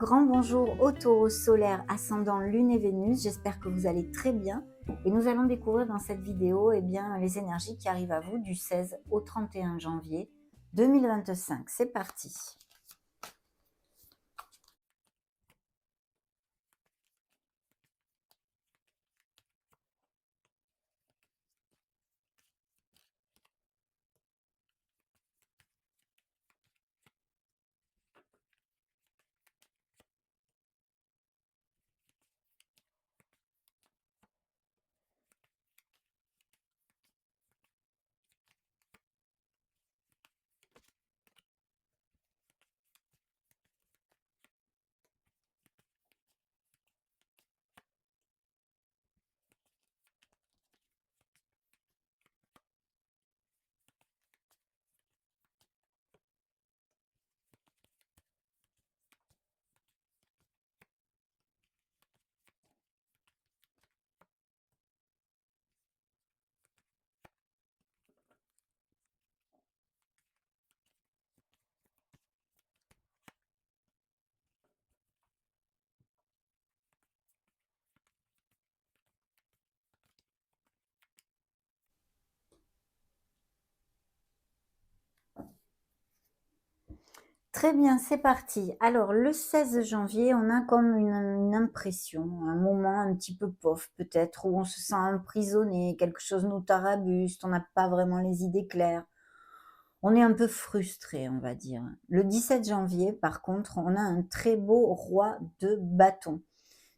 grand bonjour au Taureau solaire, ascendant Lune et Vénus. J'espère que vous allez très bien. Et nous allons découvrir dans cette vidéo les énergies qui arrivent à vous du 16 au 31 janvier 2025. C'est parti. Très bien, c'est parti. Alors, le 16 janvier, on a comme une impression, un moment un petit peu pof, peut-être, où on se sent emprisonné, quelque chose nous tarabuste, on n'a pas vraiment les idées claires. On est un peu frustré, on va dire. Le 17 janvier, par contre, on a un très beau roi de bâton.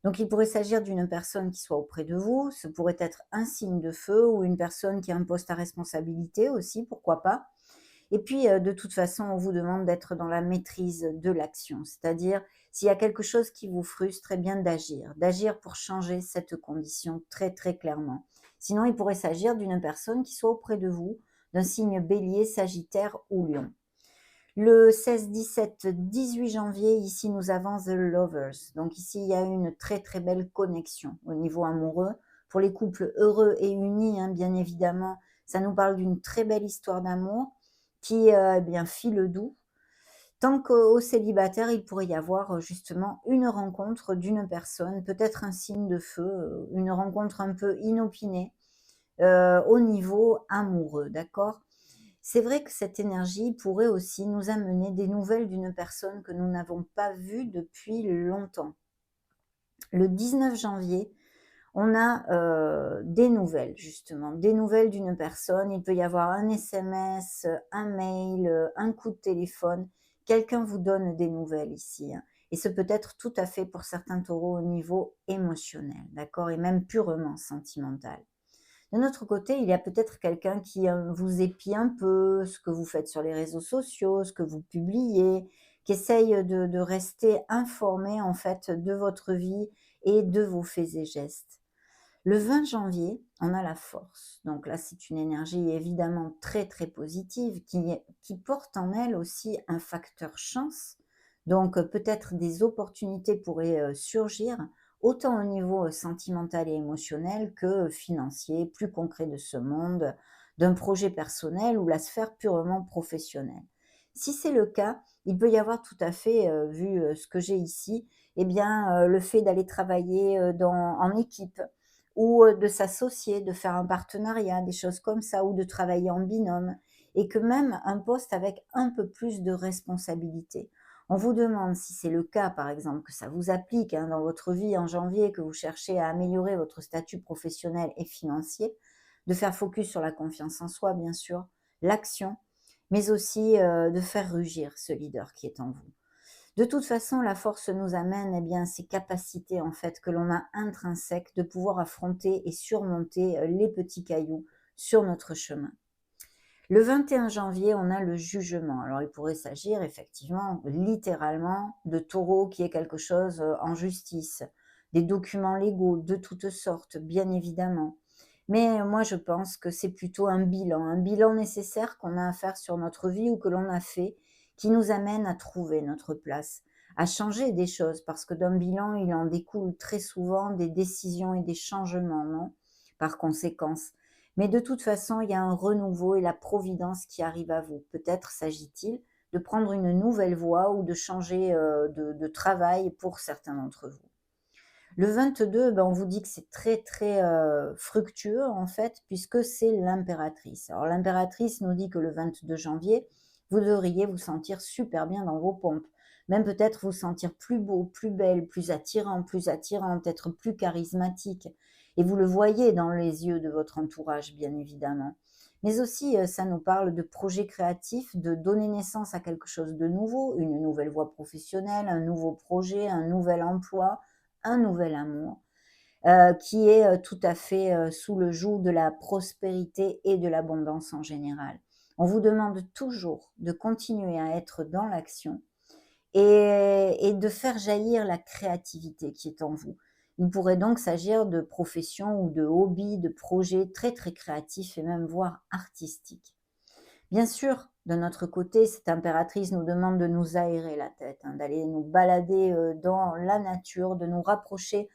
Donc, il pourrait s'agir d'une personne qui soit auprès de vous. Ce pourrait être un signe de feu ou une personne qui a un poste à responsabilité aussi, pourquoi pas. Et puis, de toute façon, on vous demande d'être dans la maîtrise de l'action. C'est-à-dire, s'il y a quelque chose qui vous frustre, eh bien d'agir pour changer cette condition très, très clairement. Sinon, il pourrait s'agir d'une personne qui soit auprès de vous, d'un signe bélier, sagittaire ou lion. Le 16, 17, 18 janvier, ici, nous avons The Lovers. Donc ici, il y a une très, très belle connexion au niveau amoureux. Pour les couples heureux et unis, hein, bien évidemment, ça nous parle d'une très belle histoire d'amour qui file doux. Tant qu'au célibataire, il pourrait y avoir justement une rencontre d'une personne, peut-être un signe de feu, une rencontre un peu inopinée au niveau amoureux, d'accord? C'est vrai que cette énergie pourrait aussi nous amener des nouvelles d'une personne que nous n'avons pas vue depuis longtemps. Le 19 janvier, on a des nouvelles justement, des nouvelles d'une personne. Il peut y avoir un SMS, un mail, un coup de téléphone. Quelqu'un vous donne des nouvelles ici, hein. Et ce peut être tout à fait pour certains taureaux au niveau émotionnel, d'accord? Et même purement sentimental. De notre côté, il y a peut-être quelqu'un qui vous épie un peu ce que vous faites sur les réseaux sociaux, ce que vous publiez, qui essaye de rester informé en fait de votre vie et de vos faits et gestes. Le 20 janvier, on a la force. Donc là, c'est une énergie évidemment très très positive qui porte en elle aussi un facteur chance. Donc peut-être des opportunités pourraient surgir, autant au niveau sentimental et émotionnel que financier, plus concret de ce monde, d'un projet personnel ou la sphère purement professionnelle. Si c'est le cas, il peut y avoir tout à fait, vu ce que j'ai ici, le fait d'aller travailler en équipe, ou de s'associer, de faire un partenariat, des choses comme ça, ou de travailler en binôme, et que même un poste avec un peu plus de responsabilité. On vous demande si c'est le cas, par exemple, que ça vous applique hein, dans votre vie en janvier, que vous cherchez à améliorer votre statut professionnel et financier, de faire focus sur la confiance en soi, bien sûr, l'action, mais aussi de faire rugir ce leader qui est en vous. De toute façon, la force nous amène ces capacités en fait que l'on a intrinsèques de pouvoir affronter et surmonter les petits cailloux sur notre chemin. Le 21 janvier, on a le jugement. Alors, il pourrait s'agir effectivement, littéralement, de taureau qui est quelque chose en justice, des documents légaux de toutes sortes, bien évidemment. Mais moi, je pense que c'est plutôt un bilan nécessaire qu'on a à faire sur notre vie ou que l'on a fait, qui nous amène à trouver notre place, à changer des choses, parce que d'un bilan, il en découle très souvent des décisions et des changements, non? Par conséquence. Mais de toute façon, il y a un renouveau et la providence qui arrive à vous. Peut-être s'agit-il de prendre une nouvelle voie ou de changer de travail pour certains d'entre vous. Le 22, ben, on vous dit que c'est très, très, fructueux en fait, puisque c'est l'impératrice. Alors l'impératrice nous dit que le 22 janvier, vous devriez vous sentir super bien dans vos pompes. Même peut-être vous sentir plus beau, plus belle, plus attirant, être plus charismatique. Et vous le voyez dans les yeux de votre entourage, bien évidemment. Mais aussi, ça nous parle de projets créatifs, de donner naissance à quelque chose de nouveau, une nouvelle voie professionnelle, un nouveau projet, un nouvel emploi, un nouvel amour, qui est, tout à fait, sous le joug de la prospérité et de l'abondance en général. On vous demande toujours de continuer à être dans l'action et de faire jaillir la créativité qui est en vous. Il pourrait donc s'agir de professions ou de hobbies, de projets très, très créatifs et même voire artistiques. Bien sûr, de notre côté, cette impératrice nous demande de nous aérer la tête, hein, d'aller nous balader, dans la nature, de nous rapprocher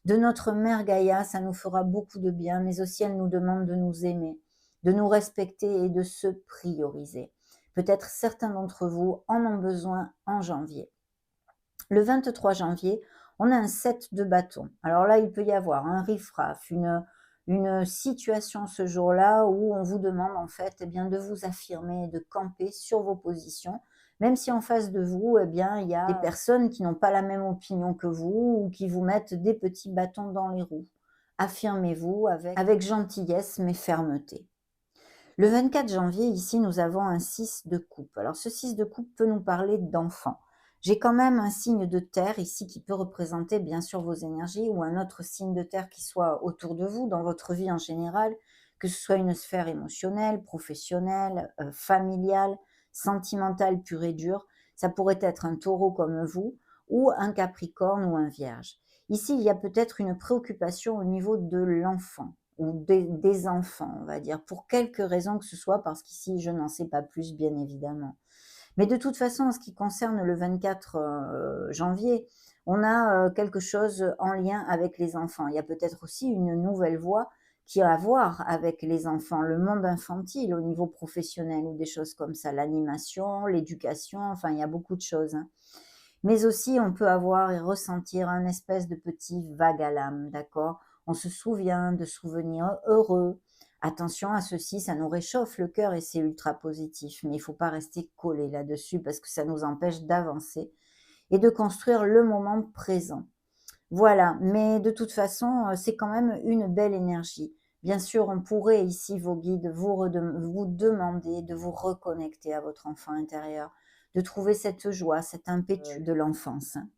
de notre mère Gaïa, ça nous fera beaucoup de bien, mais aussi elle nous demande de nous aimer, de nous respecter et de se prioriser. Peut-être certains d'entre vous en ont besoin en janvier. Le 23 janvier, on a un 7 de bâton. Alors là, il peut y avoir un riff-raff, une situation ce jour-là où on vous demande en fait eh bien, de vous affirmer et de camper sur vos positions, même si en face de vous, eh bien, il y a des personnes qui n'ont pas la même opinion que vous ou qui vous mettent des petits bâtons dans les roues. Affirmez-vous avec gentillesse mais fermeté. Le 24 janvier, ici, nous avons un 6 de coupe. Alors, ce 6 de coupe peut nous parler d'enfants. J'ai quand même un signe de terre ici qui peut représenter bien sûr vos énergies ou un autre signe de terre qui soit autour de vous, dans votre vie en général, que ce soit une sphère émotionnelle, professionnelle, familiale, sentimentale pure et dure. Ça pourrait être un taureau comme vous ou un capricorne ou un vierge. Ici, il y a peut-être une préoccupation au niveau de l'enfant ou des enfants, on va dire, pour quelque raison que ce soit, parce qu'ici, je n'en sais pas plus, bien évidemment. Mais de toute façon, en ce qui concerne le 24 janvier, on a quelque chose en lien avec les enfants. Il y a peut-être aussi une nouvelle voie qui a à voir avec les enfants, le monde infantile au niveau professionnel ou des choses comme ça, l'animation, l'éducation, enfin, il y a beaucoup de choses, hein. Mais aussi, on peut avoir et ressentir un espèce de petit vague à l'âme, d'accord? On se souvient de souvenirs heureux. Attention à ceci, ça nous réchauffe le cœur et c'est ultra positif, mais il ne faut pas rester collé là-dessus parce que ça nous empêche d'avancer et de construire le moment présent. Voilà, mais de toute façon, c'est quand même une belle énergie. Bien sûr, on pourrait ici, vos guides, vous demander de vous reconnecter à votre enfant intérieur, de trouver cette joie, cet impétu de l'enfance, hein.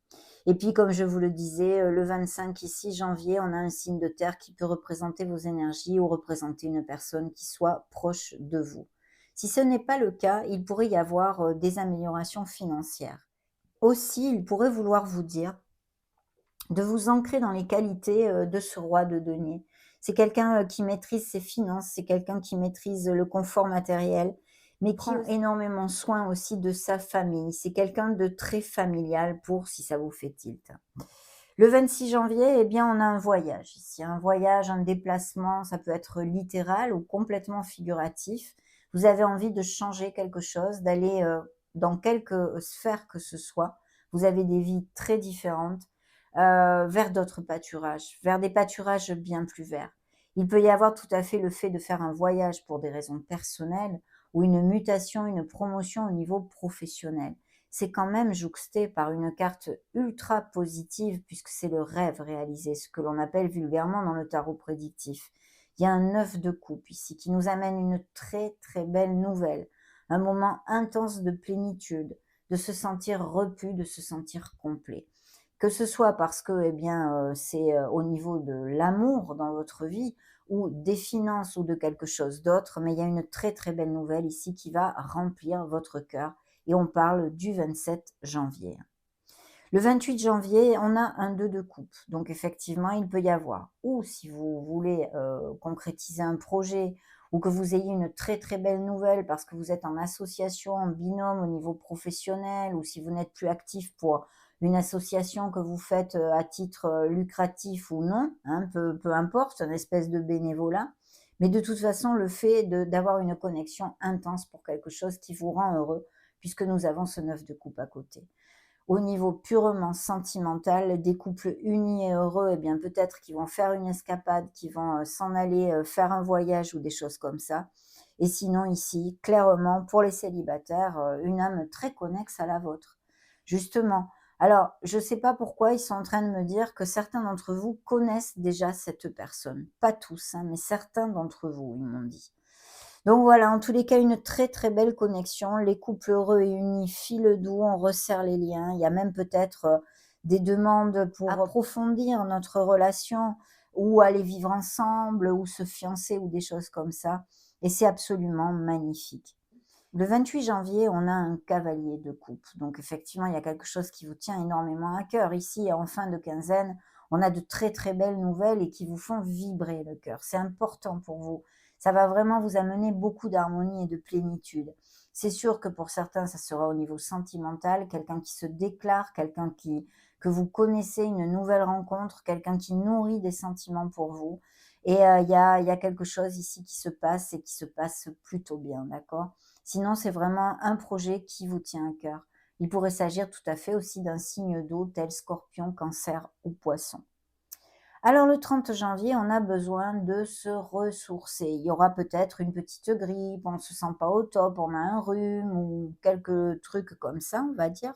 Et puis, comme je vous le disais, le 25 ici, janvier, on a un signe de terre qui peut représenter vos énergies ou représenter une personne qui soit proche de vous. Si ce n'est pas le cas, il pourrait y avoir des améliorations financières. Aussi, il pourrait vouloir vous dire de vous ancrer dans les qualités, de ce roi de denier. C'est quelqu'un, qui maîtrise ses finances, c'est quelqu'un qui maîtrise le confort matériel, mais qui prend énormément soin aussi de sa famille. C'est quelqu'un de très familial pour si ça vous fait tilt. Le 26 janvier, eh bien, on a un voyage ici, un voyage, un déplacement, ça peut être littéral ou complètement figuratif. Vous avez envie de changer quelque chose, d'aller, dans quelque sphère que ce soit. Vous avez des vies très différentes, vers d'autres pâturages, vers des pâturages bien plus verts. Il peut y avoir tout à fait le fait de faire un voyage pour des raisons personnelles ou une mutation, une promotion au niveau professionnel. C'est quand même jouxté par une carte ultra positive puisque c'est le rêve réalisé, ce que l'on appelle vulgairement dans le tarot prédictif. Il y a un 9 de coupe ici qui nous amène une très très belle nouvelle, un moment intense de plénitude, de se sentir repu, de se sentir complet. Que ce soit parce que, eh bien, c'est, au niveau de l'amour dans votre vie ou des finances ou de quelque chose d'autre, mais il y a une très, très belle nouvelle ici qui va remplir votre cœur et on parle du 27 janvier. Le 28 janvier, on a un 2 de coupe, donc effectivement, il peut y avoir ou si vous voulez, concrétiser un projet ou que vous ayez une très, très belle nouvelle parce que vous êtes en association, en binôme au niveau professionnel ou si vous n'êtes plus actif pour une association que vous faites, à titre, lucratif ou non, hein, peu importe, une espèce de bénévolat. Mais de toute façon, le fait d'avoir une connexion intense pour quelque chose qui vous rend heureux, puisque nous avons ce 9 de coupe à côté. Au niveau purement sentimental, des couples unis et heureux, eh bien peut-être qu'ils vont faire une escapade, qu'ils vont s'en aller faire un voyage ou des choses comme ça. Et sinon ici, clairement, pour les célibataires, une âme très connexe à la vôtre. Justement. Alors, je ne sais pas pourquoi ils sont en train de me dire que certains d'entre vous connaissent déjà cette personne. Pas tous, hein, mais certains d'entre vous, ils m'ont dit. Donc voilà, en tous les cas, une très très belle connexion. Les couples heureux et unis filent doux, on resserre les liens. Il y a même peut-être des demandes pour approfondir notre relation ou aller vivre ensemble ou se fiancer ou des choses comme ça. Et c'est absolument magnifique. Le 28 janvier, on a un cavalier de coupe. Donc effectivement, il y a quelque chose qui vous tient énormément à cœur. Ici, en fin de quinzaine, on a de très très belles nouvelles et qui vous font vibrer le cœur. C'est important pour vous. Ça va vraiment vous amener beaucoup d'harmonie et de plénitude. C'est sûr que pour certains, ça sera au niveau sentimental, quelqu'un qui se déclare, que vous connaissez, une nouvelle rencontre, quelqu'un qui nourrit des sentiments pour vous. Et il y a quelque chose ici qui se passe et qui se passe plutôt bien, d'accord? Sinon, c'est vraiment un projet qui vous tient à cœur. Il pourrait s'agir tout à fait aussi d'un signe d'eau tel Scorpion, Cancer ou Poisson. Alors le 30 janvier, on a besoin de se ressourcer. Il y aura peut-être une petite grippe, on ne se sent pas au top, on a un rhume ou quelques trucs comme ça, on va dire.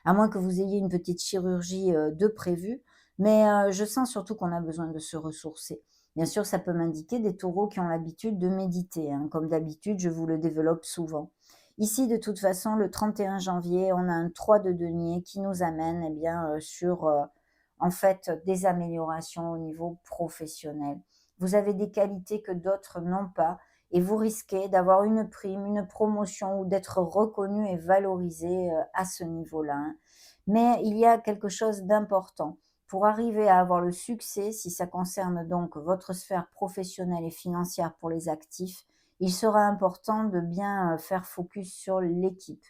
À moins que vous ayez une petite chirurgie de prévue. Mais je sens surtout qu'on a besoin de se ressourcer. Bien sûr, ça peut m'indiquer des taureaux qui ont l'habitude de méditer, hein. Comme d'habitude, je vous le développe souvent. Ici, de toute façon, le 31 janvier, on a un 3 de denier qui nous amène eh bien, sur en fait des améliorations au niveau professionnel. Vous avez des qualités que d'autres n'ont pas et vous risquez d'avoir une prime, une promotion ou d'être reconnu et valorisé à ce niveau-là, hein. Mais il y a quelque chose d'important. Pour arriver à avoir le succès, si ça concerne donc votre sphère professionnelle et financière pour les actifs, il sera important de bien faire focus sur l'équipe.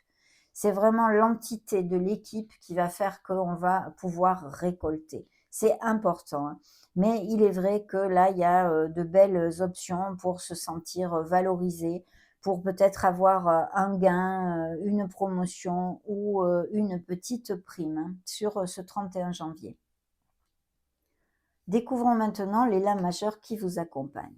C'est vraiment l'entité de l'équipe qui va faire qu'on va pouvoir récolter. C'est important, hein. Mais il est vrai que là, il y a de belles options pour se sentir valorisé, pour peut-être avoir un gain, une promotion ou une petite prime, hein, sur ce 31 janvier. Découvrons maintenant l'élan majeur qui vous accompagne.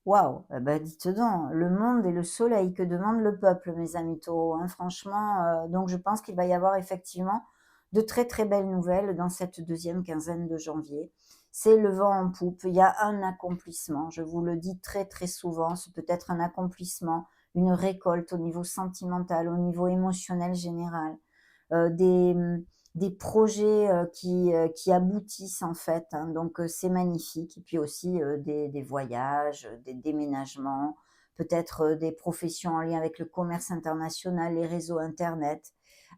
Waouh! Eh ben, dites donc, le monde et le soleil, que demande le peuple, mes amis taureaux, hein, franchement, donc je pense qu'il va y avoir effectivement de très, très belles nouvelles dans cette deuxième quinzaine de janvier. C'est le vent en poupe, il y a un accomplissement, je vous le dis très, très souvent, c'est peut-être un accomplissement, une récolte au niveau sentimental, au niveau émotionnel général, heu, des, mmh, des projets, qui aboutissent en fait, hein, donc c'est magnifique et puis aussi, des voyages, des déménagements, peut-être, des professions en lien avec le commerce international, les réseaux internet.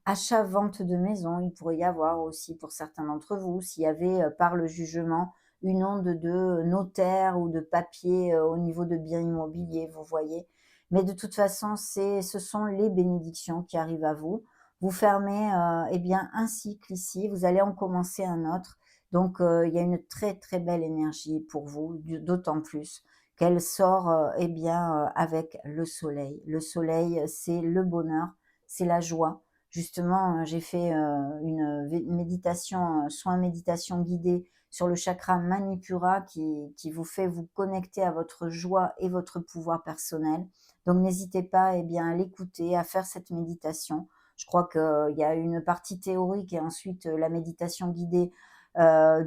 Achat, vente de maison, il pourrait y avoir aussi pour certains d'entre vous, s'il y avait, par le jugement, une onde de notaire ou de papier, au niveau de biens immobiliers, vous voyez? Mais de toute façon, ce sont les bénédictions qui arrivent à vous. Vous fermez, eh bien, un cycle ici, vous allez en commencer un autre. Donc, il y a une très, très belle énergie pour vous, d'autant plus qu'elle sort, eh bien, avec le soleil. Le soleil, c'est le bonheur, c'est la joie. Justement, j'ai fait, une méditation, soit méditation guidée sur le chakra Manipura qui vous fait vous connecter à votre joie et votre pouvoir personnel. Donc n'hésitez pas, eh bien, à l'écouter, à faire cette méditation. Je crois qu'il y a une partie théorique et ensuite la méditation guidée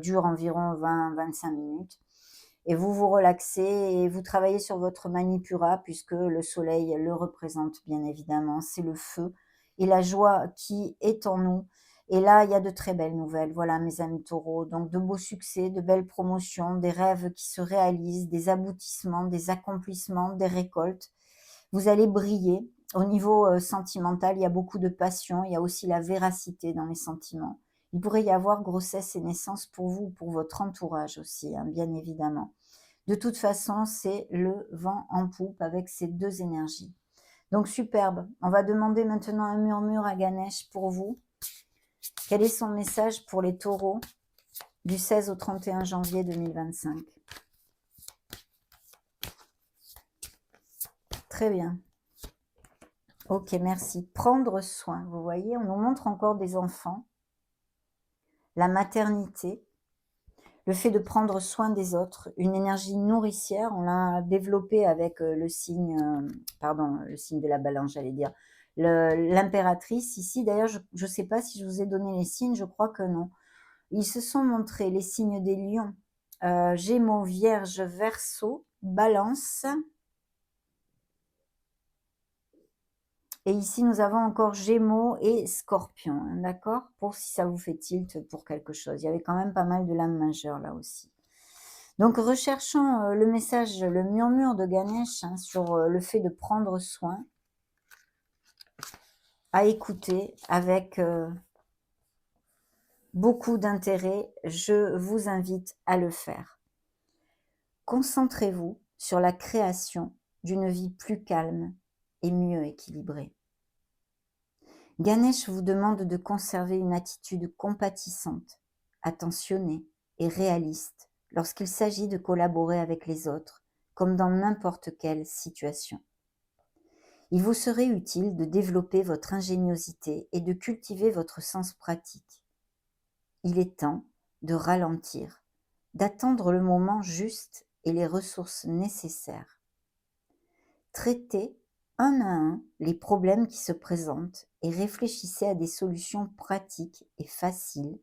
dure environ 20-25 minutes. Et vous vous relaxez et vous travaillez sur votre Manipura puisque le soleil le représente bien évidemment. C'est le feu et la joie qui est en nous. Et là, il y a de très belles nouvelles. Voilà, mes amis taureaux. Donc, de beaux succès, de belles promotions, des rêves qui se réalisent, des aboutissements, des accomplissements, des récoltes. Vous allez briller. Au niveau sentimental, il y a beaucoup de passion, il y a aussi la véracité dans les sentiments. Il pourrait y avoir grossesse et naissance pour vous, pour votre entourage aussi, hein, bien évidemment. De toute façon, c'est le vent en poupe avec ces deux énergies. Donc superbe. On va demander maintenant un murmure à Ganesh pour vous. Quel est son message pour les taureaux du 16 au 31 janvier 2025? Très bien. Ok, merci. Prendre soin. Vous voyez, on nous montre encore des enfants, la maternité, le fait de prendre soin des autres, une énergie nourricière. On l'a développé avec le signe, pardon, le signe de la balance, j'allais dire. L'impératrice ici, d'ailleurs, je ne sais pas si je vous ai donné les signes, je crois que non. Ils se sont montrés les signes des lions, Gémeaux, Vierge, Verseau, Balance. Et ici, nous avons encore Gémeaux et Scorpion, hein, d'accord? Pour si ça vous fait tilt pour quelque chose. Il y avait quand même pas mal de lames majeures là aussi. Donc recherchons le message, le murmure de Ganesh, hein, sur le fait de prendre soin, à écouter avec beaucoup d'intérêt. Je vous invite à le faire. Concentrez-vous sur la création d'une vie plus calme et mieux équilibrée. Ganesh vous demande de conserver une attitude compatissante, attentionnée et réaliste lorsqu'il s'agit de collaborer avec les autres, comme dans n'importe quelle situation. Il vous serait utile de développer votre ingéniosité et de cultiver votre sens pratique. Il est temps de ralentir, d'attendre le moment juste et les ressources nécessaires. Traitez un à un les problèmes qui se présentent et réfléchissez à des solutions pratiques et faciles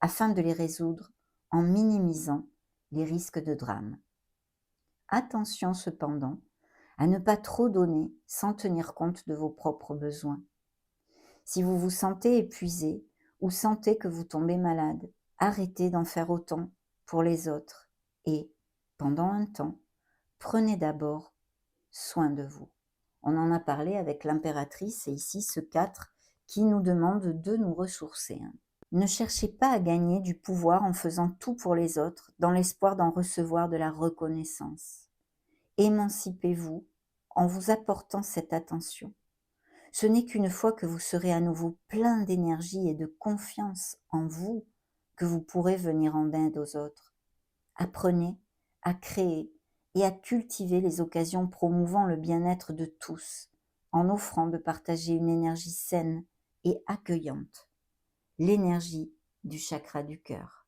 afin de les résoudre en minimisant les risques de drame. Attention cependant à ne pas trop donner sans tenir compte de vos propres besoins. Si vous vous sentez épuisé ou sentez que vous tombez malade, arrêtez d'en faire autant pour les autres et, pendant un temps, prenez d'abord soin de vous. On en a parlé avec l'impératrice et ici ce 4 qui nous demande de nous ressourcer. Ne cherchez pas à gagner du pouvoir en faisant tout pour les autres dans l'espoir d'en recevoir de la reconnaissance. Émancipez-vous en vous apportant cette attention. Ce n'est qu'une fois que vous serez à nouveau plein d'énergie et de confiance en vous que vous pourrez venir en aide aux autres. Apprenez à créer et à cultiver les occasions promouvant le bien-être de tous, en offrant de partager une énergie saine et accueillante, l'énergie du chakra du cœur.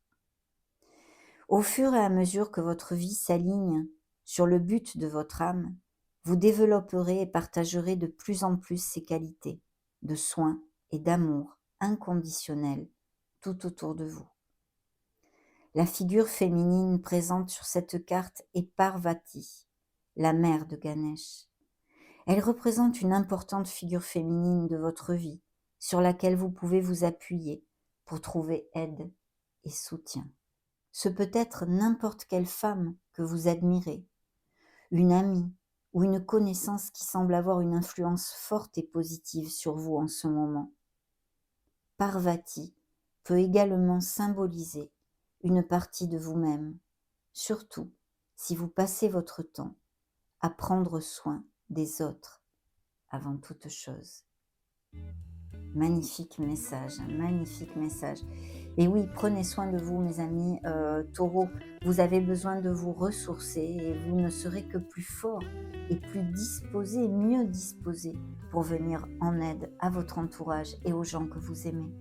Au fur et à mesure que votre vie s'aligne sur le but de votre âme, vous développerez et partagerez de plus en plus ces qualités de soin et d'amour inconditionnel tout autour de vous. La figure féminine présente sur cette carte est Parvati, la mère de Ganesh. Elle représente une importante figure féminine de votre vie sur laquelle vous pouvez vous appuyer pour trouver aide et soutien. Ce peut être n'importe quelle femme que vous admirez, une amie ou une connaissance qui semble avoir une influence forte et positive sur vous en ce moment. Parvati peut également symboliser une partie de vous-même, surtout si vous passez votre temps à prendre soin des autres avant toute chose. Magnifique message, un magnifique message. Et oui, prenez soin de vous, mes amis taureaux. Vous avez besoin de vous ressourcer et vous ne serez que plus fort et plus disposé, mieux disposé pour venir en aide à votre entourage et aux gens que vous aimez.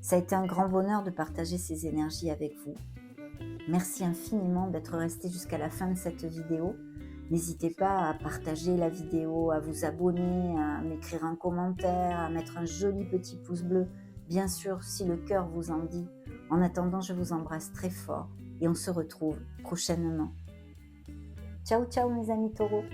Ça a été un grand bonheur de partager ces énergies avec vous. Merci infiniment d'être resté jusqu'à la fin de cette vidéo. N'hésitez pas à partager la vidéo, à vous abonner, à m'écrire un commentaire, à mettre un joli petit pouce bleu, bien sûr si le cœur vous en dit. En attendant, je vous embrasse très fort et on se retrouve prochainement. Ciao, ciao mes amis taureaux.